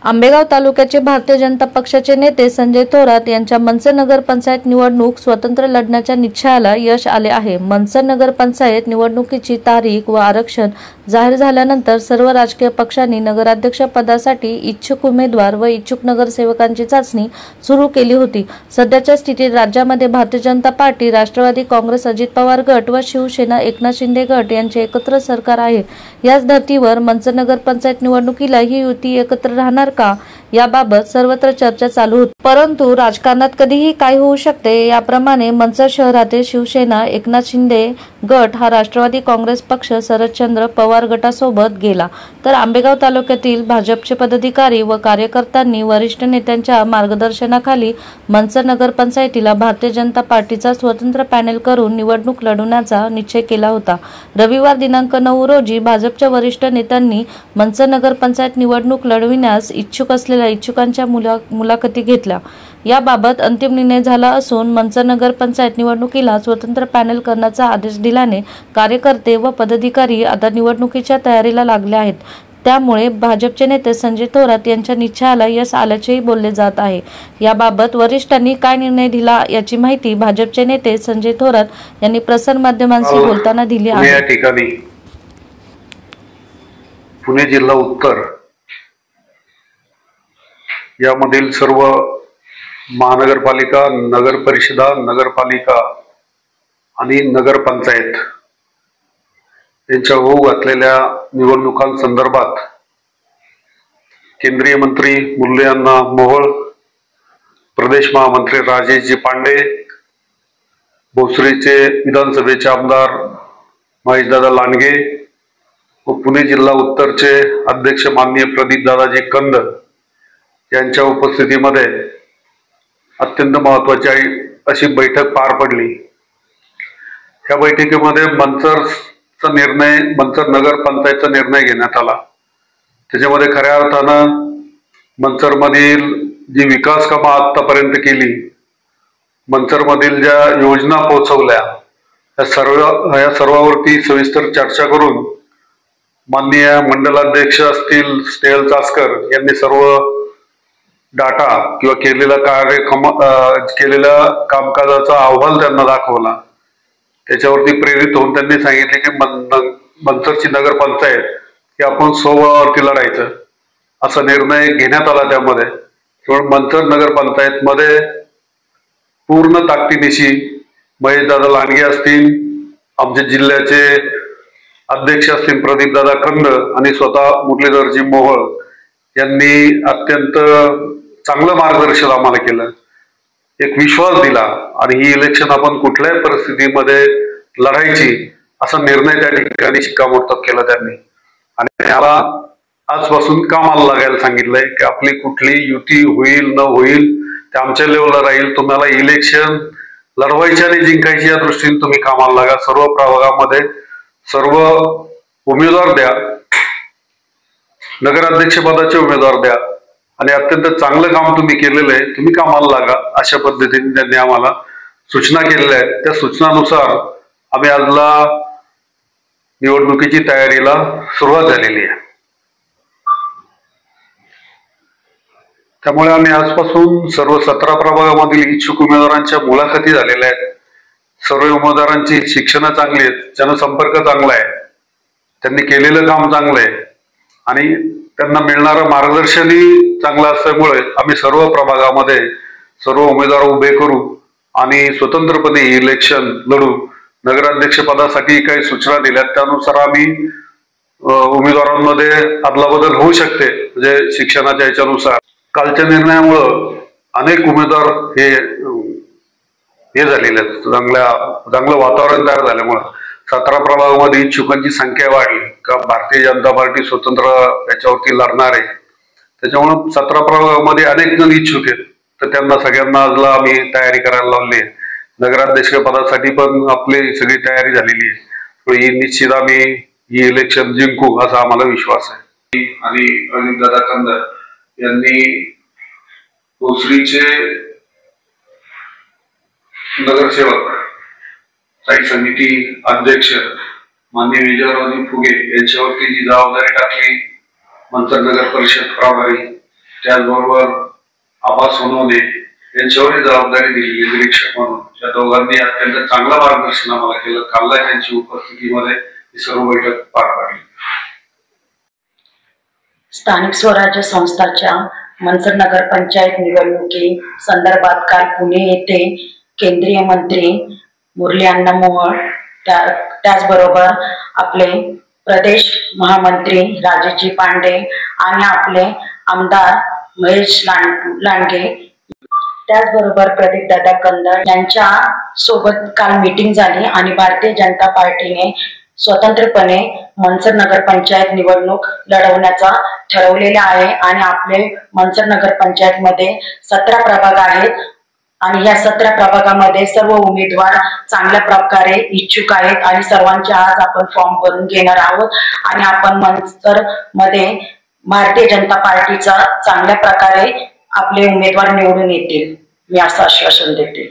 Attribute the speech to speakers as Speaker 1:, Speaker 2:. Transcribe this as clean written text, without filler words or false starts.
Speaker 1: आंबेगाव तालुक्याचे भारतीय जनता पक्षाचे नेते संजय थोरात यांच्या मनसर नगरपंचायत निवडणूक स्वतंत्र लढण्याच्या निश्चयाला यश आले आहे। मनसर नगरपंचायत निवडणुकीची तारीख व आरक्षण जाहीर झाल्यानंतर सर्व राजकीय पक्षांनी नगराध्यक्ष पदासाठी इच्छुक उमेदवार व इच्छुक नगरसेवकांची चाचणी सुरू केली होती। सध्याच्या स्थितीत राज्यामध्ये भारतीय जनता पार्टी, राष्ट्रवादी काँग्रेस, अजित पवार गट व शिवसेना एकनाथ शिंदे गट यांचे एकत्र सरकार आहे। याच धर्तीवर मनसर नगरपंचायत निवडणुकीला ही युती एकत्र राहणार का याबाबत सर्वत्र चर्चा चालू होती। परंतु राजकारणात कधीही काय होऊ शकते। याप्रमाणे मनसर शहरातील शिवसेना एकनाथ शिंदे गट हा राष्ट्रवादी काँग्रेस पक्ष शरदचंद्र पवार गटासोबत गेला, तर आंबेगाव तालुक्यातील भाजपचे पदाधिकारी व कार्यकर्त्यांनी वरिष्ठ नेत्यांच्या मार्गदर्शनाखाली मनसर नगरपंचायतीला भारतीय जनता पार्टीचा स्वतंत्र पॅनेल करून निवडणूक लढवण्याचा निश्चय केला होता। रविवार दिनांक 9 रोजी भाजपच्या वरिष्ठ नेत्यांनी मनसर नगरपंचायत निवडणूक लढविण्यास इच्छुक असलेल्या इच्छुकांच्या मुलाखती घेतल्या। याबाबत अंतिम निर्णय झाला असून मनसर नगरपंचायत निवडणुकीला स्वतंत्र पॅनेल करण्याचा आदेश दिल्याने कार्यकर्ते व पदाधिकारी आता निवडणुकीच्या तयारीला लागले आहेत। त्यामुळे भाजपचे नेते संजय थोरात यांच्या निश्चयाला यश आल्याचेही बोलले जात आहे। याबाबत वरिष्ठांनी काय निर्णय दिला याची माहिती भाजपचे नेते संजय थोरात यांनी प्रसार माध्यमांशी बोलताना दिली आहे।
Speaker 2: या ठिकाणी पुणे जिल्हा उत्तर यामधील सर्व महानगरपालिका, नगर परिषदा, नगरपालिका आणि नगरपंचायत यांच्या होऊ घातलेल्या निवडणुकांसंदर्भात केंद्रीय मंत्री मुरलीअण्णा मोहोळ, प्रदेश महामंत्री राजेशजी पांडे, भोसरीचे विधानसभेचे आमदार महेशदादा लांडगे व पुणे जिल्हा उत्तरचे अध्यक्ष माननीय प्रदीप दादाजी कंद यांच्या उपस्थितीमध्ये अत्यंत महत्त्वाची अशी बैठक पार पडली। या बैठकीमध्ये मनसर नगरपंचायतचा निर्णय घेण्यात आला। त्याच्यामध्ये खऱ्या अर्थानं मनसरमधील जी विकास कामं आतापर्यंत केली, मनसरमधील ज्या योजना पोहोचवल्या, या सर्वावरती सविस्तर चर्चा करून माननीय मंडलाध्यक्ष असतील स्नेहल चासकर यांनी सर्व डाटा किंवा केलेल्या कामकाजाचा अहवाल त्यांना दाखवला। त्याच्यावरती प्रेरित होऊन त्यांनी सांगितले की मनसरची नगरपंचायत ही आपण स्वबळावरती लढायचं असा निर्णय घेण्यात आला। त्यामध्ये केवळ मनसर नगरपंचायत मध्ये पूर्ण ताकदीनिशी महेशदादा लांडगे असतील, आमच्या जिल्ह्याचे अध्यक्ष असतील प्रदीपदादा कंद आणि स्वतः मुरलीधरजी मोहोळ यांनी अत्यंत चांगलं मार्गदर्शन आम्हाला केलं, एक विश्वास दिला आणि ही इलेक्शन आपण कुठल्याही परिस्थितीमध्ये लढायची असा निर्णय त्या ठिकाणी शिक्कामोर्तब केला त्यांनी। आणि त्याला आजपासून कामाला लागायला सांगितलंय की आपली कुठली युती होईल न होईल ते आमच्या लेवलला राहील, तुम्हाला इलेक्शन लढवायची आणि जिंकायची या दृष्टीने तुम्ही कामाला लागा, सर्व प्रभागामध्ये सर्व उमेदवार द्या, नगराध्यक्ष पदाचे उमेदवार द्या आणि अत्यंत चांगलं काम तुम्ही केलेलं आहे, तुम्ही कामाला लागा अशा पद्धतीने त्यांनी आम्हाला सूचना केलेल्या आहेत। त्या सूचनानुसार आम्ही आजला निवडणुकीची तयारीला सुरुवात झालेली आहे। त्यामुळे आम्ही आजपासून सर्व 17 प्रभागामधील इच्छुक उमेदवारांच्या मुलाखती झालेल्या आहेत। सर्व उमेदवारांची शिक्षण चांगली आहेत, जनसंपर्क चांगला आहे, त्यांनी केलेलं काम चांगलं आहे आणि त्यांना मिळणारं मार्गदर्शनही चांगलं असल्यामुळे आम्ही सर्व प्रभागामध्ये सर्व उमेदवार उभे करू आणि स्वतंत्रपणे इलेक्शन लढू। नगराध्यक्ष पदासाठी काही सूचना दिल्या त्यानुसार आम्ही उमेदवारांमध्ये अदलाबदल होऊ शकते, म्हणजे शिक्षणाच्या याच्यानुसार। कालच्या निर्णयामुळं अनेक उमेदवार हे झालेले आहेत, चांगलं वातावरण तयार झाल्यामुळं 17 प्रभागामध्ये इच्छुकांची संख्या वाढली का भारतीय जनता पार्टी स्वतंत्र याच्यावरती लढणार आहे। त्याच्यामुळे 17 प्रभागामध्ये अनेक जण इच्छुक आहेत, तर त्यांना सगळ्यांना आजला आम्ही तयारी करायला लावली आहे। नगराध्यक्ष पदासाठी पण आपली सगळी तयारी झालेली आहे, निश्चित आम्ही ही इलेक्शन जिंकू असा आम्हाला विश्वास आहे। आणि प्रदीपदादा कंद यांनी भोसरीचे नगरसेवक स्थायी समिती अध्यक्ष माननीय विजयरावजी फुगे यांच्यावरती जी जबाबदारी टाकली मनसर नगर परिषद प्रभारी, त्याचबरोबर आबा सोनवणे यांच्यावरही जबाबदारी दिलेली निरीक्षक म्हणून त्या दोघांनी अत्यंत चांगलं मार्गदर्शन आम्हाला केलं. कालला त्यांची उपस्थितीमध्ये ही सर्व बैठक पार पडली.
Speaker 3: स्थानिक स्वराज्य संस्थांच्या मनसर नगर पंचायत निवडणुकी संदर्भात काल पुणे येथे केंद्रीय मंत्री मुरली अण्णा मोहोळ त्याचबरोबर आपले प्रदेश महामंत्री राजेजी पांडे आणि आपले आमदार महेश लांडगे त्याचबरोबर प्रदीप दादा कंदळ यांच्या सोबत काल मीटिंग झाली आणि भारतीय जनता पार्टीने स्वतंत्रपणे मनसर नगर पंचायत निवडणूक लढवण्याचा ठरवलेले आहे. आणि आपले मनसर नगर पंचायत मध्ये 17 प्रभाग आहेत आणि या 17 प्रभागामध्ये सर्व उमेदवार चांगल्या प्रकारे इच्छुक आहेत आणि सर्वांचे आज आपण फॉर्म भरून घेणार आहोत आणि आपण मनसर मध्ये भारतीय जनता पार्टीचा चांगल्या प्रकारे आपले उमेदवार निवडून येतील, मी असं आश्वासन देते.